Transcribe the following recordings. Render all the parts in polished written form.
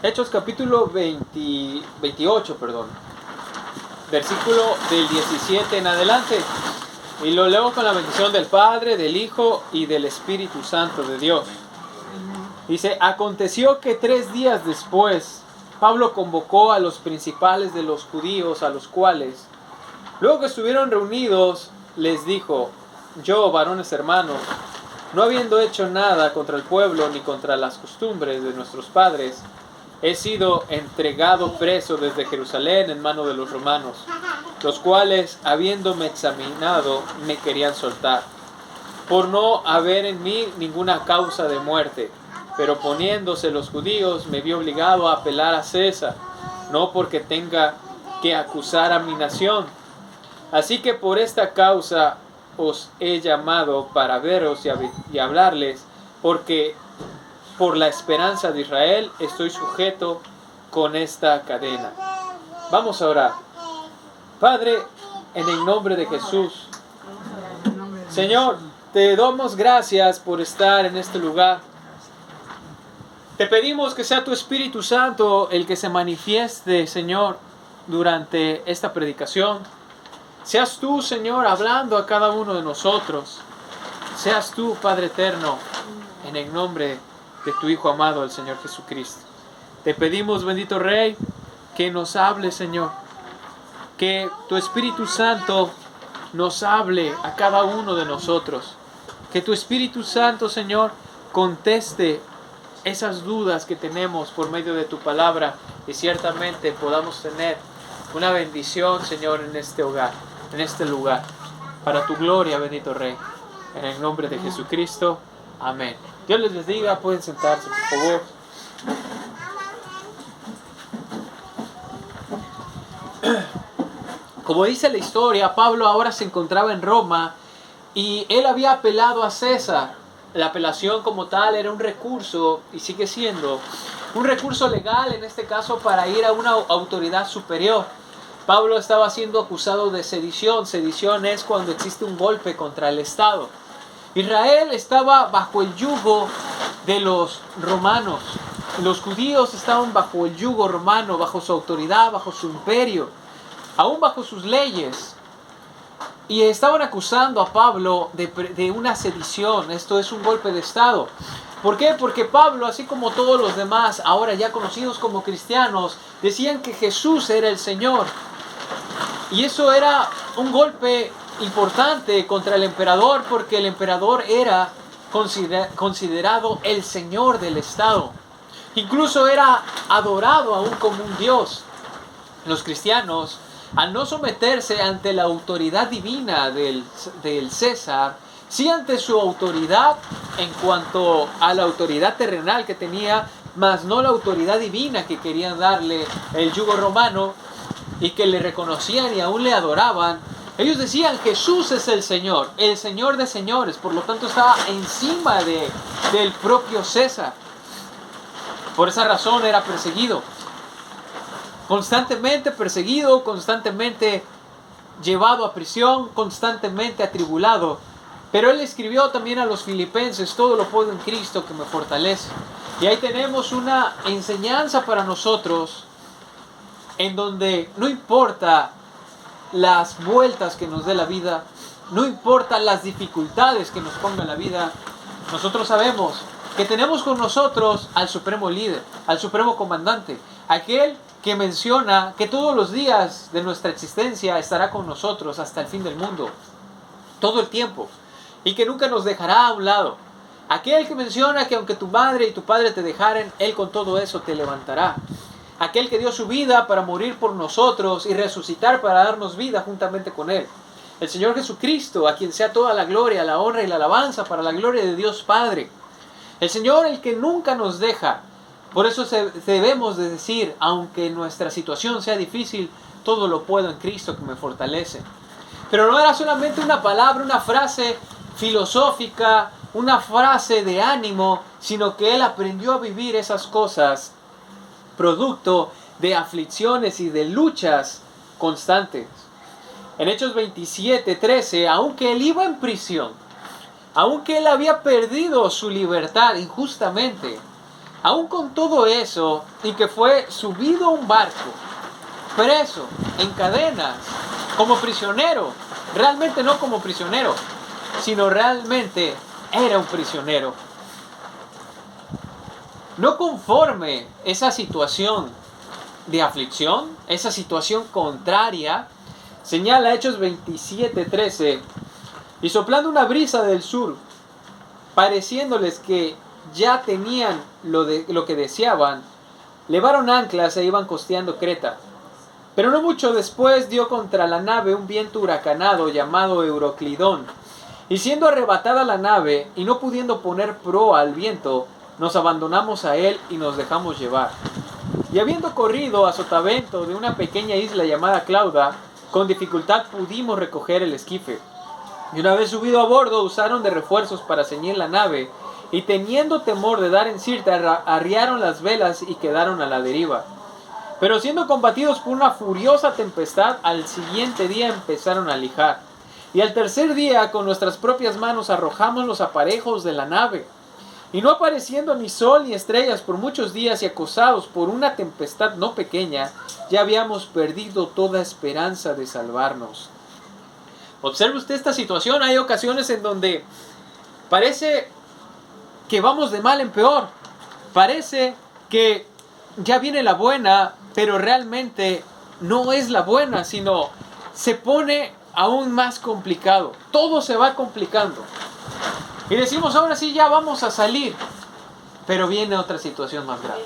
Hechos capítulo 28, versículo del 17 en adelante. Y lo leo con la bendición del Padre, del Hijo y del Espíritu Santo de Dios. Dice: aconteció que 3 días después, Pablo convocó a los principales de los judíos, a los cuales, luego que estuvieron reunidos, les dijo: yo, varones hermanos, no habiendo hecho nada contra el pueblo ni contra las costumbres de nuestros padres, he sido entregado preso desde Jerusalén en mano de los romanos, los cuales, habiéndome examinado, me querían soltar, por no haber en mí ninguna causa de muerte. Pero poniéndose los judíos, me vi obligado a apelar a César, no porque tenga que acusar a mi nación. Así que por esta causa os he llamado para veros y hablarles, porque por la esperanza de Israel estoy sujeto con esta cadena. Vamos a orar. Padre, en el nombre de Jesús, Señor, te damos gracias por estar en este lugar. Te pedimos que sea tu Espíritu Santo el que se manifieste, Señor, durante esta predicación. Seas tú, Señor, hablando a cada uno de nosotros. Seas tú, Padre eterno, en el nombre de tu Hijo amado, el Señor Jesucristo. Te pedimos, bendito Rey, que nos hable, Señor. Que tu Espíritu Santo nos hable a cada uno de nosotros. Que tu Espíritu Santo, Señor, conteste esas dudas que tenemos por medio de tu palabra, y ciertamente podamos tener una bendición, Señor, en este hogar, en este lugar, para tu gloria, bendito Rey, en el nombre de Jesucristo, amén. Dios les bendiga, pueden sentarse, por favor. Como dice la historia, Pablo ahora se encontraba en Roma y él había apelado a César. La apelación como tal era un recurso, y sigue siendo un recurso legal, en este caso para ir a una autoridad superior. Pablo estaba siendo acusado de sedición. Sedición es cuando existe un golpe contra el Estado. Israel estaba bajo el yugo de los romanos. Los judíos estaban bajo el yugo romano, bajo su autoridad, bajo su imperio, aún bajo sus leyes. Y estaban acusando a Pablo de una sedición. Esto es un golpe de Estado. ¿Por qué? Porque Pablo, así como todos los demás, ahora ya conocidos como cristianos, decían que Jesús era el Señor. Y eso era un golpe importante contra el emperador, porque el emperador era considerado el Señor del Estado. Incluso era adorado aún como un Dios. Los cristianos, al no someterse ante la autoridad divina del César, sí ante su autoridad en cuanto a la autoridad terrenal que tenía, mas no la autoridad divina que querían darle el yugo romano y que le reconocían y aún le adoraban. Ellos decían: Jesús es el Señor de señores, por lo tanto estaba encima del propio César. Por esa razón era perseguido. Constantemente perseguido, constantemente llevado a prisión, constantemente atribulado. Pero él escribió también a los filipenses: todo lo puedo en Cristo que me fortalece. Y ahí tenemos una enseñanza para nosotros, en donde no importa las vueltas que nos dé la vida, no importa las dificultades que nos ponga la vida, nosotros sabemos que tenemos con nosotros al supremo líder, al supremo comandante, aquel que menciona que todos los días de nuestra existencia estará con nosotros hasta el fin del mundo, todo el tiempo, y que nunca nos dejará a un lado. Aquel que menciona que aunque tu madre y tu padre te dejaren, Él con todo eso te levantará. Aquel que dio su vida para morir por nosotros y resucitar para darnos vida juntamente con Él. El Señor Jesucristo, a quien sea toda la gloria, la honra y la alabanza para la gloria de Dios Padre. El Señor, el que nunca nos deja. Por eso debemos de decir: aunque nuestra situación sea difícil, todo lo puedo en Cristo que me fortalece. Pero no era solamente una palabra, una frase filosófica, una frase de ánimo, sino que él aprendió a vivir esas cosas producto de aflicciones y de luchas constantes. En Hechos 27:13, aunque él iba en prisión, aunque él había perdido su libertad injustamente, Aún con todo eso, y que fue subido a un barco, preso, en cadenas, como prisionero, realmente no como prisionero, sino realmente era un prisionero. No conforme esa situación de aflicción, esa situación contraria, señala Hechos 27:13, y soplando una brisa del sur, pareciéndoles que ya tenían lo que deseaban, levaron anclas e iban costeando Creta. Pero no mucho después dio contra la nave un viento huracanado llamado Euroclidón, y siendo arrebatada la nave y no pudiendo poner proa al viento, nos abandonamos a él y nos dejamos llevar. Y habiendo corrido a sotavento de una pequeña isla llamada Clauda, con dificultad pudimos recoger el esquife. Y una vez subido a bordo, usaron de refuerzos para ceñir la nave, y teniendo temor de dar en Sirte, arriaron las velas y quedaron a la deriva. Pero siendo combatidos por una furiosa tempestad, al siguiente día empezaron a lijar. Y al tercer día, con nuestras propias manos, arrojamos los aparejos de la nave. Y no apareciendo ni sol ni estrellas por muchos días y acosados por una tempestad no pequeña, ya habíamos perdido toda esperanza de salvarnos. Observe usted esta situación. Hay ocasiones en donde parece que vamos de mal en peor. Parece que ya viene la buena, pero realmente no es la buena, sino se pone aún más complicado. Todo se va complicando. Y decimos, ahora sí, ya vamos a salir. Pero viene otra situación más grave.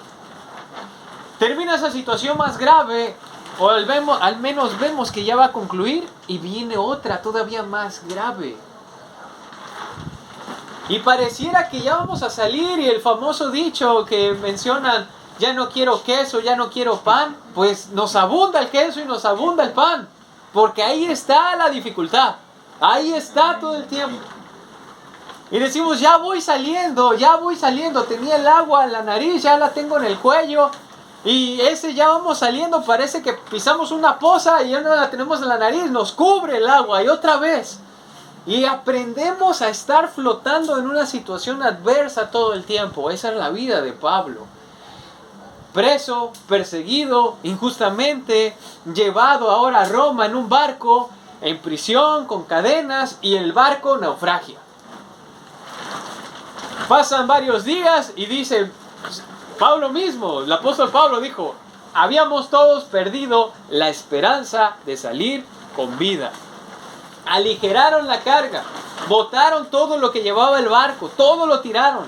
Termina esa situación más grave, o al menos vemos que ya va a concluir, y viene otra todavía más grave. Y pareciera que ya vamos a salir, y el famoso dicho que mencionan, ya no quiero queso, ya no quiero pan, pues nos abunda el queso y nos abunda el pan. Porque ahí está la dificultad. Ahí está todo el tiempo. Y decimos, ya voy saliendo, tenía el agua en la nariz, ya la tengo en el cuello. Y ya vamos saliendo, parece que pisamos una poza y ya no la tenemos en la nariz, nos cubre el agua y otra vez. Y aprendemos a estar flotando en una situación adversa todo el tiempo. Esa es la vida de Pablo. Preso, perseguido, injustamente, llevado ahora a Roma en un barco, en prisión, con cadenas, y el barco naufragia. Pasan varios días y dice Pablo mismo, el apóstol Pablo dijo, habíamos todos perdido la esperanza de salir con vida. Aligeraron la carga, botaron todo lo que llevaba el barco, todo lo tiraron.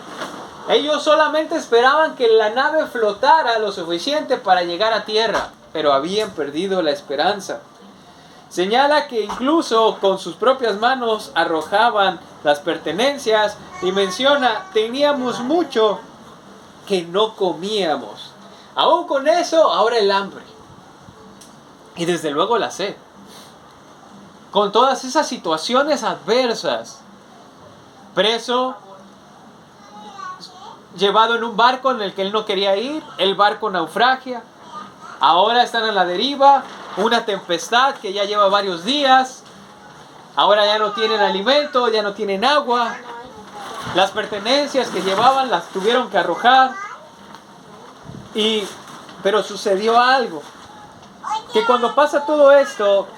Ellos solamente esperaban que la nave flotara lo suficiente para llegar a tierra, pero habían perdido la esperanza. Señala que incluso con sus propias manos arrojaban las pertenencias y menciona, teníamos mucho que no comíamos. Aún con eso, ahora el hambre. Y desde luego la sed. Con todas esas situaciones adversas, preso, llevado en un barco en el que él no quería ir, el barco naufragia, ahora están a la deriva, una tempestad que ya lleva varios días, ahora ya no tienen alimento, ya no tienen agua, las pertenencias que llevaban las tuvieron que arrojar, pero sucedió algo, que cuando pasa todo esto,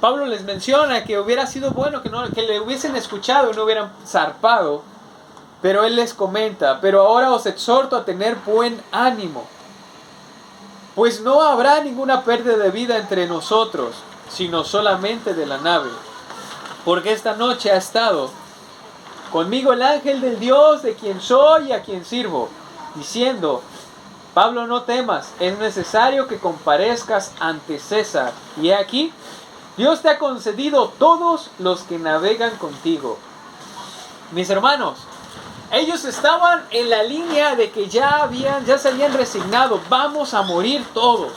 Pablo les menciona que hubiera sido bueno que le hubiesen escuchado y no hubieran zarpado, pero él les comenta, pero ahora os exhorto a tener buen ánimo, pues no habrá ninguna pérdida de vida entre nosotros, sino solamente de la nave, porque esta noche ha estado conmigo el ángel del Dios de quien soy y a quien sirvo, diciendo, Pablo, no temas, es necesario que comparezcas ante César, y he aquí, Dios te ha concedido todos los que navegan contigo. Mis hermanos, ellos estaban en la línea de que ya se habían resignado, vamos a morir todos.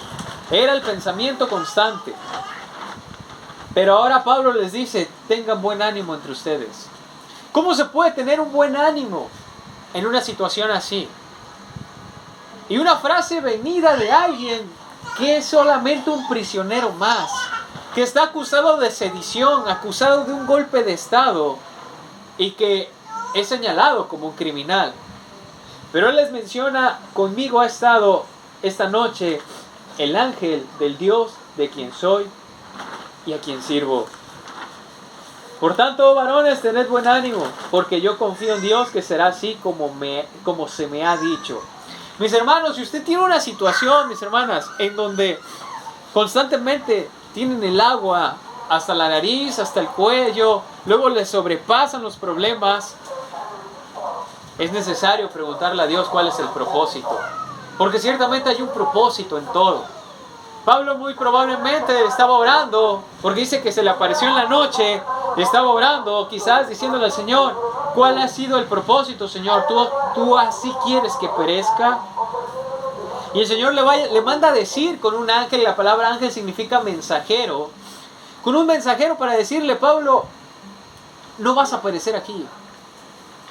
Era el pensamiento constante. Pero ahora Pablo les dice, tengan buen ánimo entre ustedes. ¿Cómo se puede tener un buen ánimo en una situación así? Y una frase venida de alguien que es solamente un prisionero más, que está acusado de sedición, acusado de un golpe de estado y que es señalado como un criminal. Pero él les menciona: conmigo ha estado esta noche el ángel del Dios de quien soy y a quien sirvo. Por tanto, varones, tened buen ánimo, porque yo confío en Dios que será así como se me ha dicho. Mis hermanos, si usted tiene una situación, mis hermanas, en donde constantemente tienen el agua hasta la nariz, hasta el cuello, luego les sobrepasan los problemas, es necesario preguntarle a Dios cuál es el propósito. Porque ciertamente hay un propósito en todo. Pablo muy probablemente estaba orando, porque dice que se le apareció en la noche, estaba orando, quizás diciéndole al Señor: ¿cuál ha sido el propósito, Señor? ¿Tú así quieres que perezca? Y el Señor le manda a decir con un ángel, y la palabra ángel significa mensajero, con un mensajero para decirle: Pablo, no vas a perecer aquí.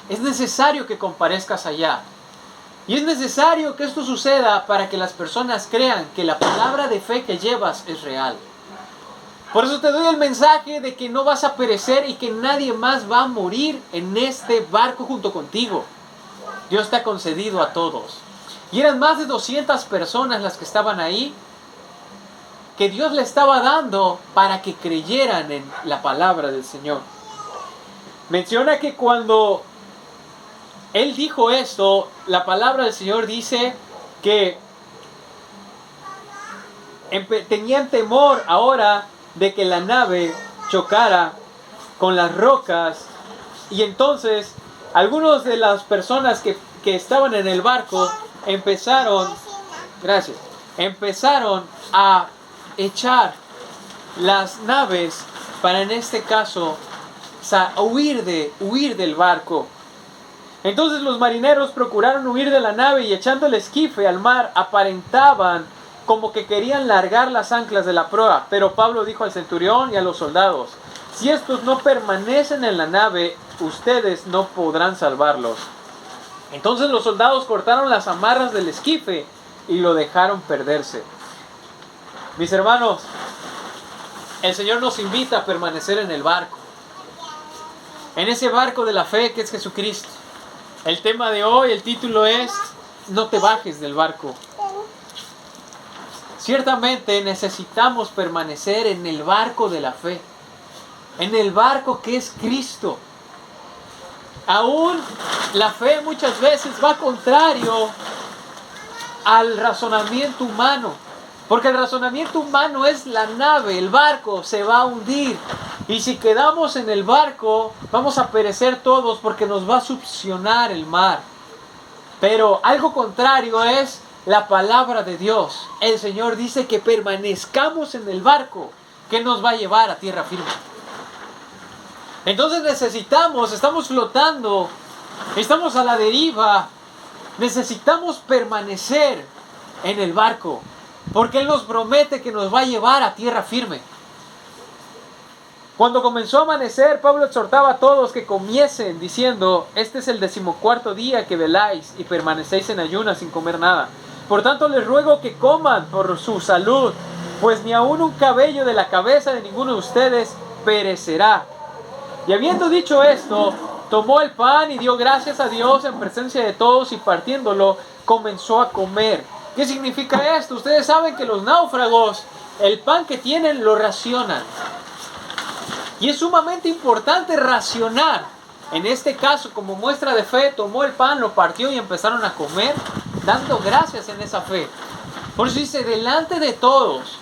Es necesario que comparezcas allá. Y es necesario que esto suceda para que las personas crean que la palabra de fe que llevas es real. Por eso te doy el mensaje de que no vas a perecer y que nadie más va a morir en este barco junto contigo. Dios te ha concedido a todos. Y eran más de 200 personas las que estaban ahí, que Dios le estaba dando para que creyeran en la palabra del Señor. Menciona que cuando él dijo esto, la palabra del Señor dice que tenían temor ahora de que la nave chocara con las rocas. Y entonces algunos de las personas que estaban en el barco empezaron a echar las naves para, en este caso, huir del barco. Entonces los marineros procuraron huir de la nave y, echando el esquife al mar, aparentaban como que querían largar las anclas de la proa. Pero Pablo dijo al centurión y a los soldados: si estos no permanecen en la nave, ustedes no podrán salvarlos. Entonces los soldados cortaron las amarras del esquife y lo dejaron perderse. Mis hermanos, el Señor nos invita a permanecer en el barco, en ese barco de la fe que es Jesucristo. El tema de hoy, el título es: no te bajes del barco. Ciertamente necesitamos permanecer en el barco de la fe, en el barco que es Cristo. Aún la fe muchas veces va contrario al razonamiento humano, porque el razonamiento humano es: la nave, el barco se va a hundir, y si quedamos en el barco vamos a perecer todos porque nos va a succionar el mar. Pero algo contrario es la palabra de Dios. El Señor dice que permanezcamos en el barco que nos va a llevar a tierra firme. Entonces estamos flotando, estamos a la deriva, necesitamos permanecer en el barco, porque Él nos promete que nos va a llevar a tierra firme. Cuando comenzó a amanecer, Pablo exhortaba a todos que comiesen, diciendo: este es el 14º día que veláis y permanecéis en ayunas sin comer nada. Por tanto les ruego que coman por su salud, pues ni aun un cabello de la cabeza de ninguno de ustedes perecerá. Y habiendo dicho esto, tomó el pan y dio gracias a Dios en presencia de todos, y partiéndolo comenzó a comer. ¿Qué significa esto? Ustedes saben que los náufragos, el pan que tienen lo racionan. Y es sumamente importante racionar. En este caso, como muestra de fe, tomó el pan, lo partió y empezaron a comer, dando gracias en esa fe. Por eso dice: delante de todos.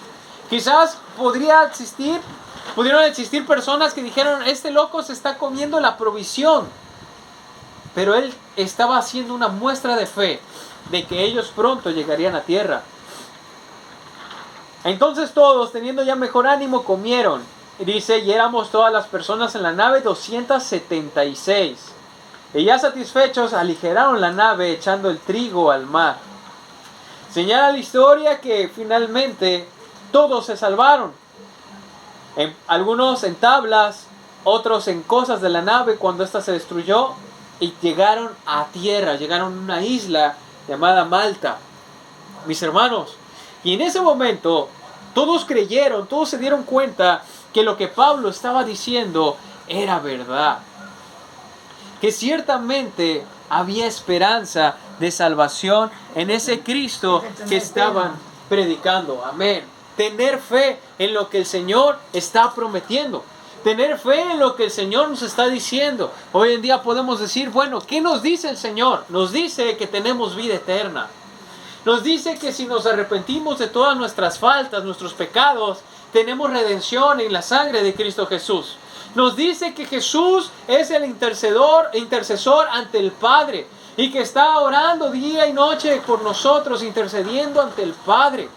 Quizás pudieron existir personas que dijeron: este loco se está comiendo la provisión. Pero él estaba haciendo una muestra de fe de que ellos pronto llegarían a tierra. Entonces todos, teniendo ya mejor ánimo, comieron. Dice: y éramos todas las personas en la nave 276. Y ya satisfechos aligeraron la nave, echando el trigo al mar. Señala la historia que finalmente todos se salvaron. Algunos en tablas, otros en cosas de la nave cuando ésta se destruyó, y llegaron a tierra, llegaron a una isla llamada Malta. Mis hermanos, y en ese momento todos creyeron, todos se dieron cuenta que lo que Pablo estaba diciendo era verdad. Que ciertamente había esperanza de salvación en ese Cristo que estaban predicando. Amén. Tener fe en lo que el Señor está prometiendo. Tener fe en lo que el Señor nos está diciendo. Hoy en día podemos decir, bueno, ¿qué nos dice el Señor? Nos dice que tenemos vida eterna. Nos dice que si nos arrepentimos de todas nuestras faltas, nuestros pecados, tenemos redención en la sangre de Cristo Jesús. Nos dice que Jesús es el intercesor ante el Padre y que está orando día y noche por nosotros, intercediendo ante el Padre.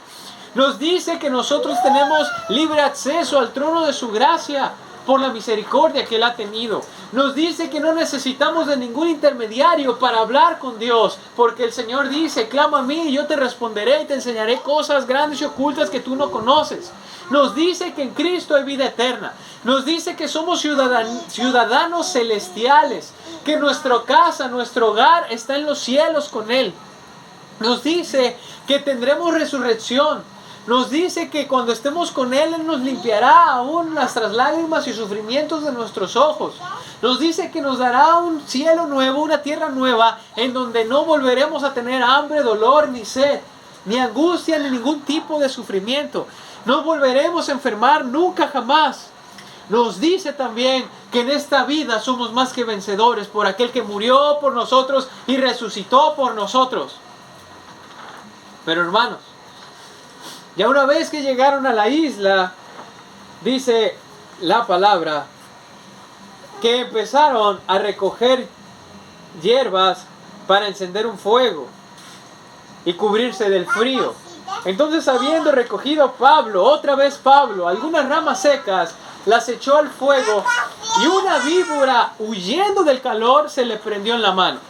Nos dice que nosotros tenemos libre acceso al trono de su gracia por la misericordia que Él ha tenido. Nos dice que no necesitamos de ningún intermediario para hablar con Dios, porque el Señor dice, clama a mí y yo te responderé y te enseñaré cosas grandes y ocultas que tú no conoces. Nos dice que en Cristo hay vida eterna. Nos dice que somos ciudadanos celestiales, que nuestra casa, nuestro hogar está en los cielos con Él. Nos dice que tendremos resurrección. Nos dice que cuando estemos con Él, Él nos limpiará aún nuestras lágrimas y sufrimientos de nuestros ojos. Nos dice que nos dará un cielo nuevo, una tierra nueva, en donde no volveremos a tener hambre, dolor, ni sed, ni angustia, ni ningún tipo de sufrimiento. No volveremos a enfermar nunca jamás. Nos dice también que en esta vida somos más que vencedores por aquel que murió por nosotros y resucitó por nosotros. Pero hermanos, ya una vez que llegaron a la isla, dice la palabra, que empezaron a recoger hierbas para encender un fuego y cubrirse del frío. Entonces, habiendo recogido otra vez Pablo, algunas ramas secas, las echó al fuego y una víbora, huyendo del calor, se le prendió en la mano.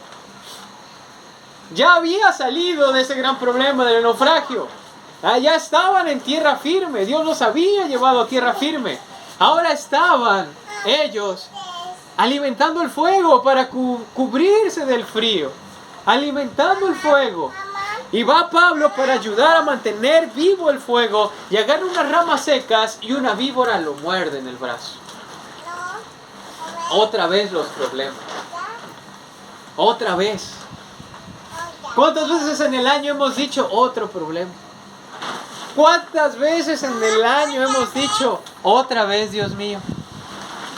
Ya había salido de ese gran problema del naufragio. Ya estaban en tierra firme. Dios los había llevado a tierra firme. Ahora estaban ellos alimentando el fuego para cubrirse del frío. Alimentando el fuego. Y va Pablo para ayudar a mantener vivo el fuego y agarra unas ramas secas y una víbora lo muerde en el brazo. Otra vez los problemas. Otra vez. ¿Cuántas veces en el año hemos dicho otro problema? ¿Cuántas veces en el año hemos dicho otra vez, Dios mío?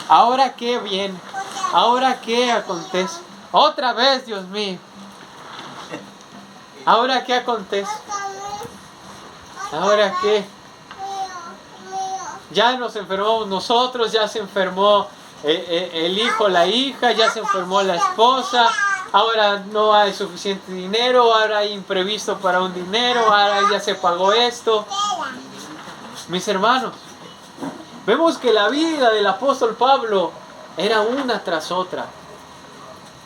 ¿Ahora qué viene? ¿Ahora qué acontece? Otra vez, Dios mío. ¿Ahora qué acontece? ¿Ahora qué? Ya nos enfermamos nosotros, ya se enfermó el hijo, la hija, ya se enfermó la esposa. Ahora no hay suficiente dinero, ahora hay imprevisto para un dinero, ahora ya se pagó esto. Mis hermanos, vemos que la vida del apóstol Pablo era una tras otra.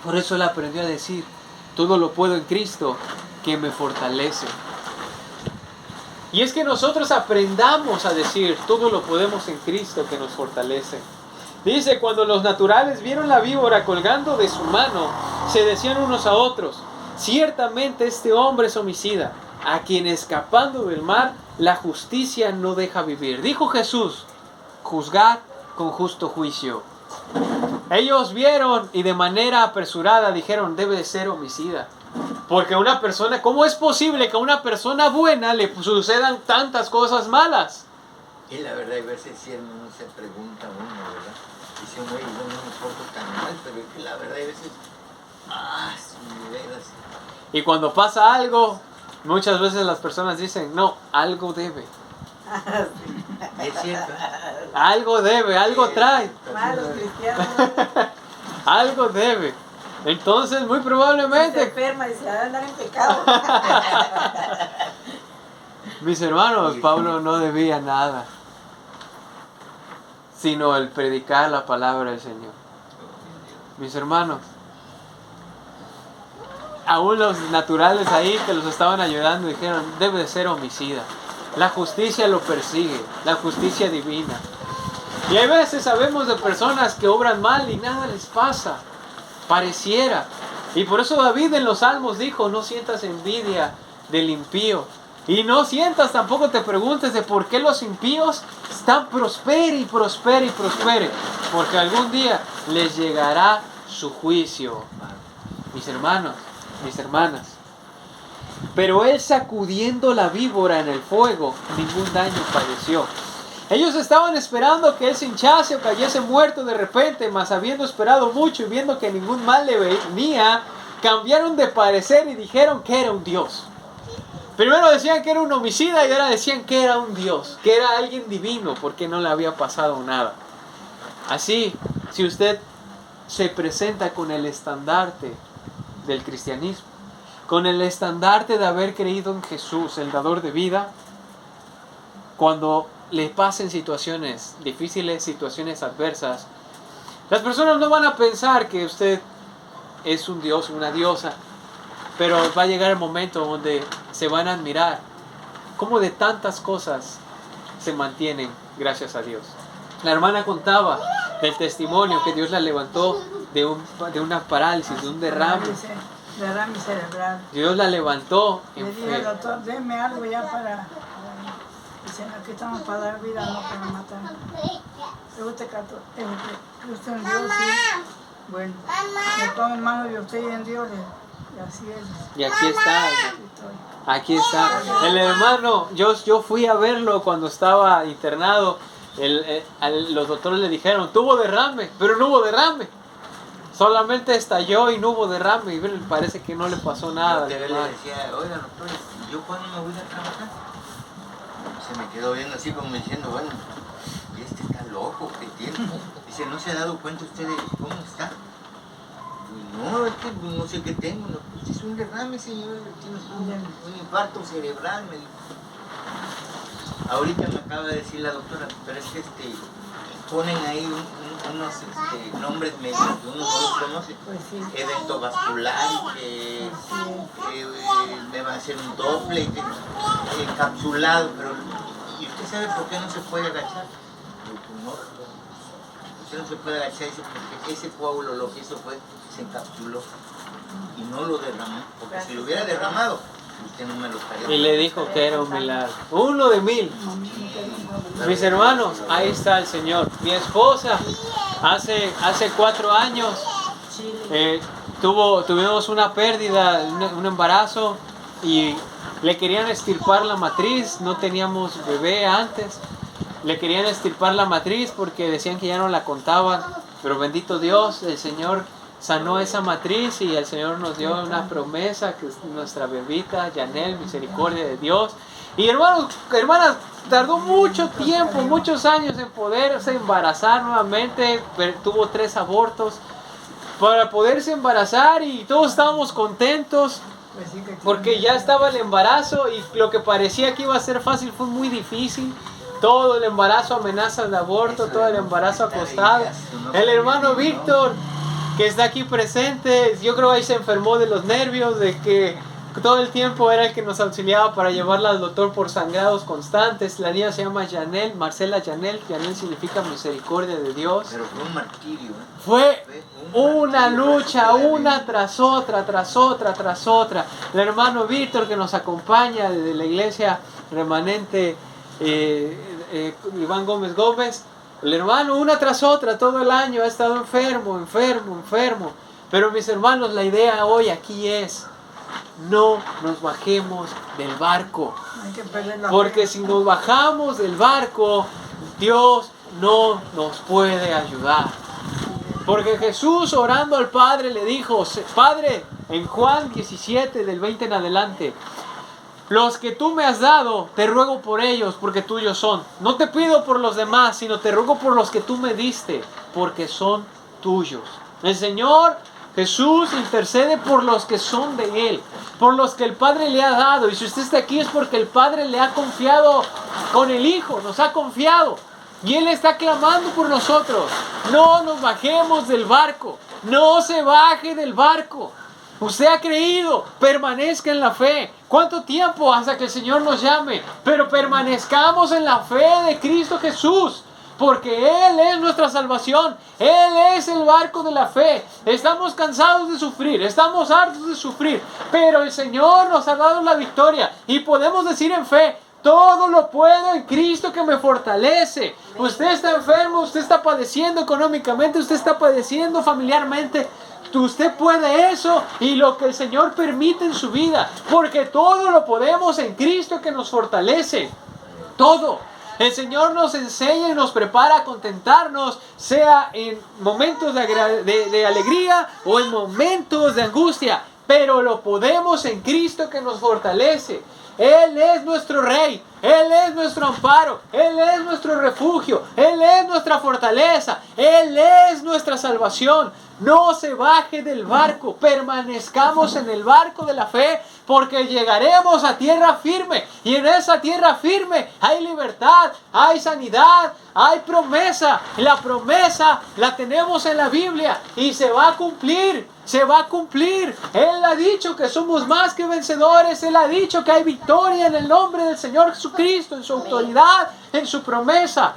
Por eso él aprendió a decir, todo lo puedo en Cristo que me fortalece. Y es que nosotros aprendamos a decir, todo lo podemos en Cristo que nos fortalece. Dice, cuando los naturales vieron la víbora colgando de su mano, se decían unos a otros, ciertamente este hombre es homicida, a quien escapando del mar, la justicia no deja vivir. Dijo Jesús, juzgad con justo juicio. Ellos vieron y de manera apresurada dijeron, debe de ser homicida. Porque una persona, ¿cómo es posible que a una persona buena le sucedan tantas cosas malas? Y la verdad, hay veces si uno se pregunta uno, ¿verdad? Dice uno, yo no me porto tan mal, pero es que la verdad, hay veces, si veras. Y cuando pasa algo, muchas veces las personas dicen, no, algo debe. Es cierto. Algo debe, algo trae. Malos cristianos. Algo debe. Entonces, muy Se probablemente, enferma y se va a andar en pecado. mis hermanos, Pablo no debía nada, sino el predicar la palabra del Señor. Mis hermanos, aún los naturales ahí que los estaban ayudando dijeron, debe de ser homicida. La justicia lo persigue, la justicia divina. Y hay veces sabemos de personas que obran mal y nada les pasa, pareciera. Y por eso David en los Salmos dijo, no sientas envidia del impío. Y no sientas, tampoco te preguntes de por qué los impíos están prospere y prospere y prospere. Porque algún día les llegará su juicio. mis hermanos, mis hermanas. Pero él, sacudiendo la víbora en el fuego, ningún daño padeció. Ellos estaban esperando que él se hinchase o cayese muerto de repente, mas habiendo esperado mucho y viendo que ningún mal le venía, cambiaron de parecer y dijeron que era un dios. Primero decían que era un homicida y ahora decían que era un dios, que era alguien divino porque no le había pasado nada. Así, si usted se presenta con el estandarte del cristianismo, con el estandarte de haber creído en Jesús, el dador de vida, cuando le pasen situaciones difíciles, situaciones adversas, las personas no van a pensar que usted es un dios, una diosa, pero va a llegar el momento donde se van a admirar cómo de tantas cosas se mantienen gracias a Dios. La hermana contaba del testimonio que Dios la levantó de una parálisis, de un derrame. Derrame cerebral. Dios la levantó Le en dije al fe. doctor, denme algo ya para... Dicen, aquí estamos para dar vida, no para matar. ¿Le gusta usted en Dios? Sí. Bueno, me pongo en manos de usted y en Dios. Y así es. Y aquí está. Aquí estoy. Aquí está. El hermano, yo fui a verlo cuando estaba internado. Los doctores le dijeron, tuvo derrame, pero no hubo derrame. Solamente estalló y no hubo derrame. Y parece que no le pasó nada. Yo le decía, oiga doctor, ¿y yo cuándo me voy a trabajar? Se me quedó viendo así como diciendo, bueno, ¿y este está loco? ¿Qué tiene? Dice, ¿no se ha dado cuenta usted de cómo está? No, es que no sé qué tengo. No, pues es un derrame, señor. Tiene un infarto cerebral. Me dijo. Ahorita me acaba de decir la doctora, pero es que ponen ahí unos nombres médicos que uno no los conoce. Pues sí. Evento vascular, que me va a hacer un doble, encapsulado, pero ¿y usted sabe por qué no se puede agachar? No, usted no se puede agachar, dice, porque ese coágulo lo que hizo fue, se encapsuló y no lo derramó, porque si lo hubiera derramado, usted no me lo estaría. Y le dijo que era un milagro. Uno de 1000. Mis hermanos, ahí está el Señor. Mi esposa, hace 4 años, tuvimos una pérdida, un embarazo, y le querían extirpar la matriz. No teníamos bebé antes. Le querían extirpar la matriz porque decían que ya no la contaban. Pero bendito Dios, el Señor sanó esa matriz y el Señor nos dio una promesa que es nuestra bebita, Yanel, misericordia de Dios. Y hermanos, hermanas, tardó mucho tiempo, muchos años en poderse embarazar nuevamente. Tuvo 3 abortos para poderse embarazar y todos estábamos contentos porque ya estaba el embarazo y lo que parecía que iba a ser fácil fue muy difícil. Todo el embarazo, amenazas de aborto, todo el embarazo acostado. El hermano Víctor, que está aquí presente, yo creo ahí se enfermó de los nervios, de que todo el tiempo era el que nos auxiliaba para llevarla al doctor por sangrados constantes. La niña se llama Yanel, Marcela Yanel. Yanel significa misericordia de Dios. Pero fue un martirio. Fue una lucha, una tras otra, tras otra, tras otra. El hermano Víctor, que nos acompaña desde la iglesia remanente Iván Gómez Gómez, el hermano una tras otra todo el año ha estado enfermo. Pero mis hermanos, la idea hoy aquí es: no nos bajemos del barco, porque si nos bajamos del barco, Dios no nos puede ayudar. Porque Jesús, orando al Padre, le dijo, Padre, en Juan 17 del 20 en adelante, los que tú me has dado, te ruego por ellos, porque tuyos son. No te pido por los demás, sino te ruego por los que tú me diste, porque son tuyos. El Señor Jesús intercede por los que son de Él, por los que el Padre le ha dado. Y si usted está aquí es porque el Padre le ha confiado con el Hijo, nos ha confiado. Y Él está clamando por nosotros. No nos bajemos del barco, no se baje del barco. Usted ha creído, permanezca en la fe. ¿Cuánto tiempo hasta que el Señor nos llame? Pero permanezcamos en la fe de Cristo Jesús, porque Él es nuestra salvación. Él es el barco de la fe. Estamos cansados de sufrir, estamos hartos de sufrir, pero el Señor nos ha dado la victoria y podemos decir en fe: todo lo puedo en Cristo que me fortalece. Usted está enfermo, usted está padeciendo económicamente, usted está padeciendo familiarmente. Usted puede eso y lo que el Señor permite en su vida, porque todo lo podemos en Cristo que nos fortalece. Todo. El Señor nos enseña y nos prepara a contentarnos, sea en momentos de alegría o en momentos de angustia, pero lo podemos en Cristo que nos fortalece. Él es nuestro Rey, Él es nuestro amparo, Él es nuestro refugio, Él es nuestra fortaleza, Él es nuestra salvación. No se baje del barco, permanezcamos en el barco de la fe, porque llegaremos a tierra firme, y en esa tierra firme hay libertad, hay sanidad, hay promesa. La promesa la tenemos en la Biblia y se va a cumplir, se va a cumplir. Él ha dicho que somos más que vencedores, Él ha dicho que hay victoria en el nombre del Señor Jesucristo, en su autoridad, en su promesa.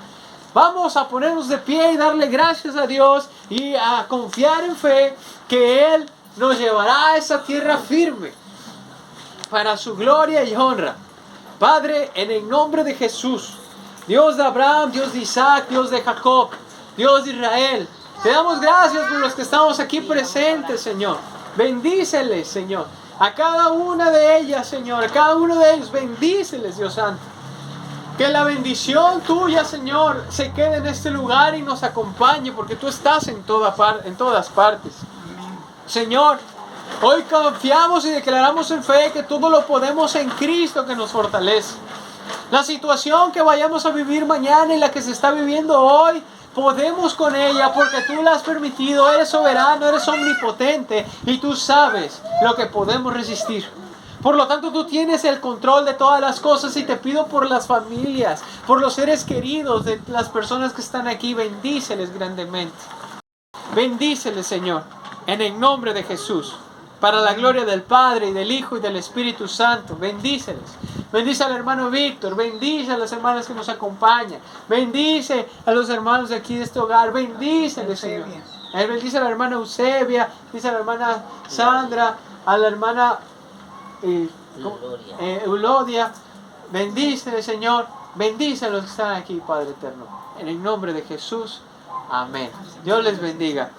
Vamos a ponernos de pie y darle gracias a Dios y a confiar en fe que Él nos llevará a esa tierra firme para su gloria y honra. Padre, en el nombre de Jesús, Dios de Abraham, Dios de Isaac, Dios de Jacob, Dios de Israel, te damos gracias por los que estamos aquí presentes, Señor. Bendíceles, Señor, a cada una de ellas, Señor, a cada uno de ellos, bendíceles, Dios Santo. Que la bendición tuya, Señor, se quede en este lugar y nos acompañe, porque tú estás en todas partes. Señor, hoy confiamos y declaramos en fe que todo lo podemos en Cristo que nos fortalece. La situación que vayamos a vivir mañana y la que se está viviendo hoy, podemos con ella porque tú la has permitido. Eres soberano, eres omnipotente y tú sabes lo que podemos resistir. Por lo tanto, tú tienes el control de todas las cosas y te pido por las familias, por los seres queridos de las personas que están aquí, bendíceles grandemente. Bendíceles, Señor, en el nombre de Jesús, para la gloria del Padre y del Hijo y del Espíritu Santo. Bendíceles. Bendice al hermano Víctor, bendice a las hermanas que nos acompañan, bendice a los hermanos de aquí de este hogar, bendíceles, Señor. Bendice a la hermana Eusebia, bendice a la hermana Sandra, a la hermana Eulodia, bendícele, Señor, bendice a los que están aquí, Padre eterno, en el nombre de Jesús, amén. Dios les bendiga.